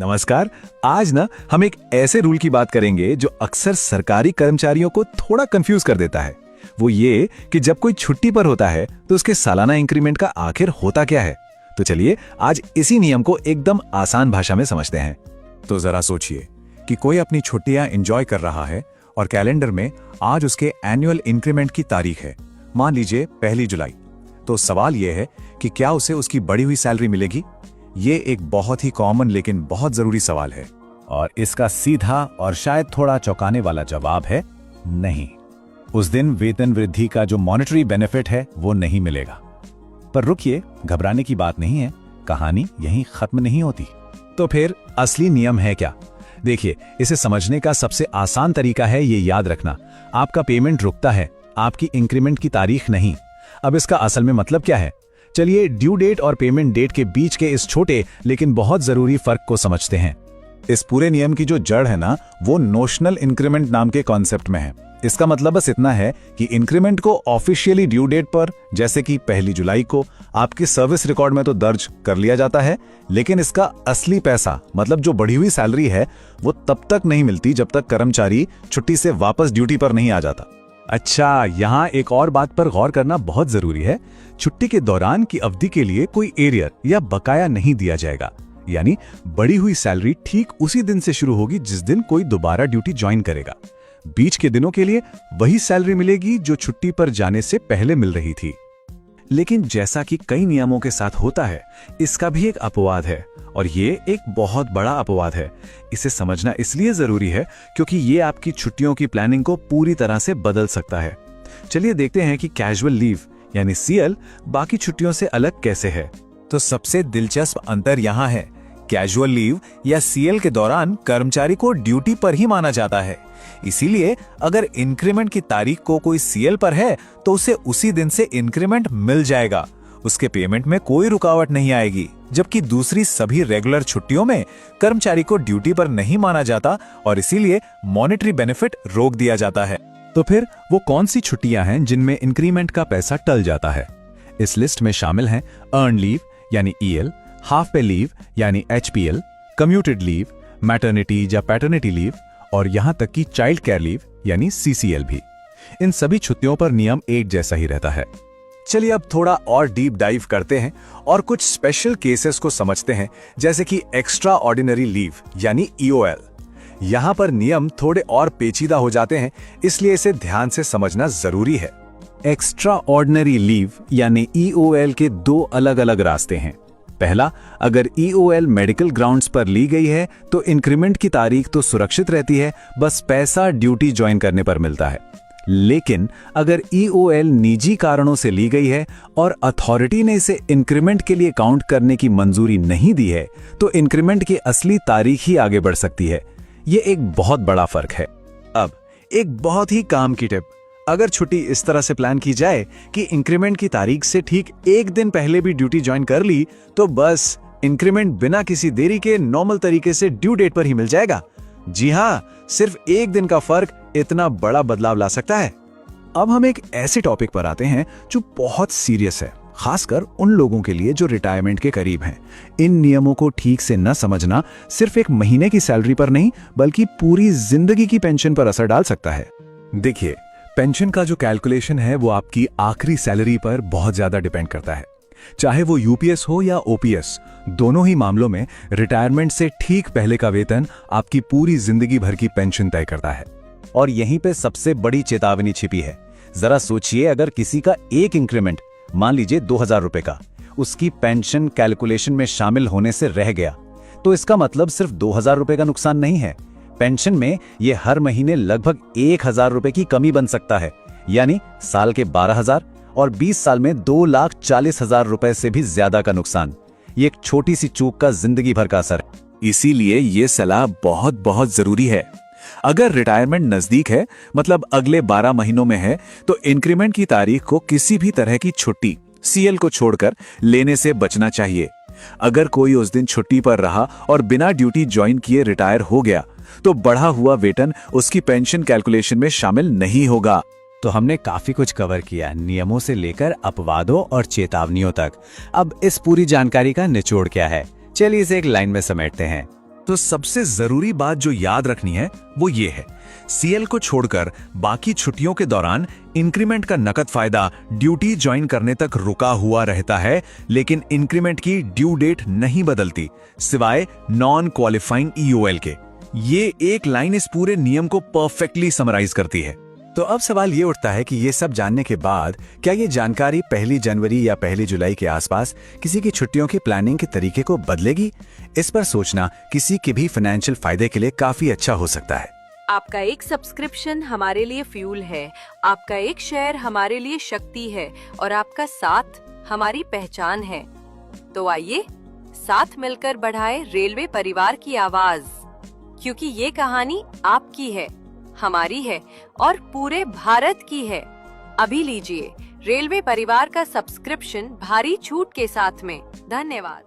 नमस्कार। आज ना हम एक ऐसे रूल की बात करेंगे जो अक्सर सरकारी कर्मचारियों को थोड़ा कंफ्यूज कर देता है। वो ये कि जब कोई छुट्टी पर होता है तो उसके सालाना इंक्रीमेंट का आखिर होता क्या है। तो चलिए आज इसी नियम को एकदम आसान भाषा में समझते हैं। तो जरा सोचिए कि कोई अपनी छुट्टियां एंजॉय कर रहा है और कैलेंडर में आज उसके एनुअल इंक्रीमेंट की तारीख है, मान लीजिए 1 जुलाई। तो सवाल यह है कि क्या उसे उसकी बढ़ी हुई सैलरी मिलेगी। ये एक बहुत ही कॉमन लेकिन बहुत जरूरी सवाल है और इसका सीधा और शायद थोड़ा चौंकाने वाला जवाब है नहीं। उस दिन वेतन वृद्धि का जो मॉनेटरी बेनिफिट है वो नहीं मिलेगा। पर रुकिए, घबराने की बात नहीं है, कहानी यहीं खत्म नहीं होती। तो फिर असली नियम है क्या? देखिए, इसे समझने का सबसे आसान तरीका है ये याद रखना, आपका पेमेंट रुकता है, आपकी इंक्रीमेंट की तारीख नहीं। अब इसका असल में मतलब क्या है? चलिए ड्यू डेट और पेमेंट डेट के बीच के इस छोटे लेकिन बहुत जरूरी फर्क को समझते हैं। इस पूरे नियम की जो जड़ है ना, वो नोशनल इंक्रीमेंट नाम के कॉन्सेप्ट में है। इसका मतलब बस इतना है कि इंक्रीमेंट को ऑफिशियली ड्यू डेट पर, जैसे कि 1 जुलाई को, आपकी सर्विस रिकॉर्ड में तो दर्ज कर लिया जाता है, लेकिन इसका असली पैसा मतलब जो बढ़ी हुई सैलरी है वो तब तक नहीं मिलती जब तक कर्मचारी छुट्टी से वापस ड्यूटी पर नहीं आ जाता। अच्छा, यहाँ एक और बात पर गौर करना बहुत जरूरी है। छुट्टी के दौरान की अवधि के लिए कोई एरियर या बकाया नहीं दिया जाएगा। यानी बढ़ी हुई सैलरी ठीक उसी दिन से शुरू होगी जिस दिन कोई दोबारा ड्यूटी ज्वाइन करेगा। बीच के दिनों के लिए वही सैलरी मिलेगी जो छुट्टी पर जाने से पहले मिल रही थी। लेकिन जैसा कि कई नियमों के साथ होता है, इसका भी एक अपवाद है और ये एक बहुत बड़ा अपवाद है। इसे समझना इसलिए जरूरी है क्योंकि ये आपकी छुट्टियों की प्लानिंग को पूरी तरह से बदल सकता है। चलिए देखते हैं कि कैजुअल लीव यानी सीएल बाकी छुट्टियों से अलग कैसे है। तो सबसे दिलचस्प अंतर यहाँ है, कैजुअल लीव या सीएल के दौरान कर्मचारी को ड्यूटी पर ही माना जाता है। इसीलिए अगर इंक्रीमेंट की तारीख को कोई सीएल पर है तो उसे उसी दिन से इंक्रीमेंट मिल जाएगा, उसके पेमेंट में कोई रुकावट नहीं आएगी। जबकि दूसरी सभी रेगुलर छुट्टियों में कर्मचारी को ड्यूटी पर नहीं माना जाता और इसीलिए मॉनेटरी बेनिफिट रोक दिया जाता है। तो फिर वो कौन सी छुट्टियां हैं जिनमें इंक्रीमेंट का पैसा टल जाता है? इस लिस्ट में शामिल हैं अर्न लीव यानी ईएल, हाफ पे लीव यानी एचपीएल, कम्यूटेड लीव, मैटरनिटी या पैटर्निटी लीव और यहां तक कि चाइल्ड केयर लीव यानी सीसीएल भी। इन सभी छुट्टियों पर नियम एक जैसा ही रहता है। चलिए अब थोड़ा और डीप डाइव करते हैं और कुछ स्पेशल केसेस को समझते हैं, जैसे कि एक्स्ट्रा ऑर्डिनरी लीव यानी ईओएल। यहां पर नियम थोड़े और पेचीदा हो जाते हैं, इसलिए इसे ध्यान से समझना जरूरी है। एक्स्ट्रा ऑर्डिनरी लीव यानी ईओएल के दो अलग अलग रास्ते हैं। पहला, अगर ईओएल मेडिकल ग्राउंड्स पर ली गई है तो इंक्रीमेंट की तारीख तो सुरक्षित रहती है, बस पैसा ड्यूटी ज्वाइन करने पर मिलता है। लेकिन अगर ईओएल निजी कारणों से ली गई है और अथॉरिटी ने इसे इंक्रीमेंट के लिए काउंट करने की मंजूरी नहीं दी है तो इंक्रीमेंट की असली तारीख ही आगे बढ़ सकती है। ये एक बहुत बड़ा फर्क है। अब एक बहुत ही काम की टिप, अगर छुट्टी इस तरह से प्लान की जाए कि इंक्रीमेंट की तारीख से ठीक एक दिन पहले भी ड्यूटी ज्वाइन कर ली तो बस इंक्रीमेंट बिना किसी देरी के नॉर्मल तरीके से ड्यू डेट पर ही मिल जाएगा। जी हाँ, सिर्फ एक दिन का फर्क इतना बड़ा बदलाव ला सकता है। अब हम एक ऐसे टॉपिक पर आते हैं जो बहुत सीरियस है, खासकर उन लोगों के लिए जो रिटायरमेंट के करीब हैं। इन नियमों को ठीक से न समझना सिर्फ एक महीने की सैलरी पर नहीं बल्कि पूरी जिंदगी की पेंशन पर असर डाल सकता है। देखिए, पेंशन का जो कैलकुलेशन है वो आपकी आखिरी सैलरी पर बहुत ज्यादा डिपेंड करता है। चाहे वो यूपीएस हो या ओपीएस, दोनों ही मामलों में रिटायरमेंट से ठीक पहले का वेतन आपकी पूरी जिंदगी भर की पेंशन तय करता है। और यहीं पे सबसे बड़ी चेतावनी छिपी है। जरा सोचिए, अगर किसी का एक इंक्रीमेंट, मान लीजिए 2000 रुपए का, उसकी पेंशन कैलकुलेशन में शामिल होने से रह गया तो इसका मतलब सिर्फ 2000 रुपए का नुकसान नहीं है। पेंशन में ये हर महीने लगभग 1000 रुपए की कमी बन सकता है, यानी साल के 12,000 और 20 साल में 2,40,000 रुपए से भी ज्यादा का नुकसान। ये एक छोटी सी चूक का जिंदगी भर का असर है। इसीलिए ये सलाह बहुत बहुत जरूरी है। अगर रिटायरमेंट नजदीक है, मतलब अगले 12 महीनों में है, तो इंक्रीमेंट की तारीख को किसी भी तरह की छुट्टी सीएल को छोड़कर लेने से बचना चाहिए। अगर कोई उस दिन छुट्टी पर रहा और बिना ड्यूटी ज्वाइन किए रिटायर हो गया तो बढ़ा हुआ वेतन उसकी पेंशन कैलकुलेशन में शामिल नहीं होगा। तो हमने काफी कुछ कवर किया, नियमों से लेकर अपवादों और चेतावनियों तक। अब इस पूरी जानकारी का निचोड़ क्या है, चलिए इसे एक लाइन में समेटते हैं। तो सबसे जरूरी बात जो याद रखनी है वो ये है, सीएल को छोड़कर बाकी छुट्टियों के दौरान इंक्रीमेंट का नकद फायदा ड्यूटी ज्वाइन करने तक रुका हुआ रहता है, लेकिन इंक्रीमेंट की ड्यू डेट नहीं बदलती, सिवाय नॉन क्वालिफाइंग ईओएल के। ये एक लाइन इस पूरे नियम को परफेक्टली समराइज करती है। तो अब सवाल ये उठता है कि ये सब जानने के बाद क्या ये जानकारी 1 जनवरी या 1 जुलाई के आसपास किसी की छुट्टियों की प्लानिंग के तरीके को बदलेगी? इस पर सोचना किसी के भी फाइनेंशियल फायदे के लिए काफी अच्छा हो सकता है। आपका एक सब्सक्रिप्शन हमारे लिए फ्यूल है, आपका एक शेयर हमारे लिए शक्ति है और आपका साथ हमारी पहचान है। तो आइए साथ मिलकर बढ़ाए रेलवे परिवार की आवाज, क्योंकि ये कहानी आपकी है, हमारी है और पूरे भारत की है। अभी लीजिए रेलवे परिवार का सब्सक्रिप्शन भारी छूट के साथ में। धन्यवाद।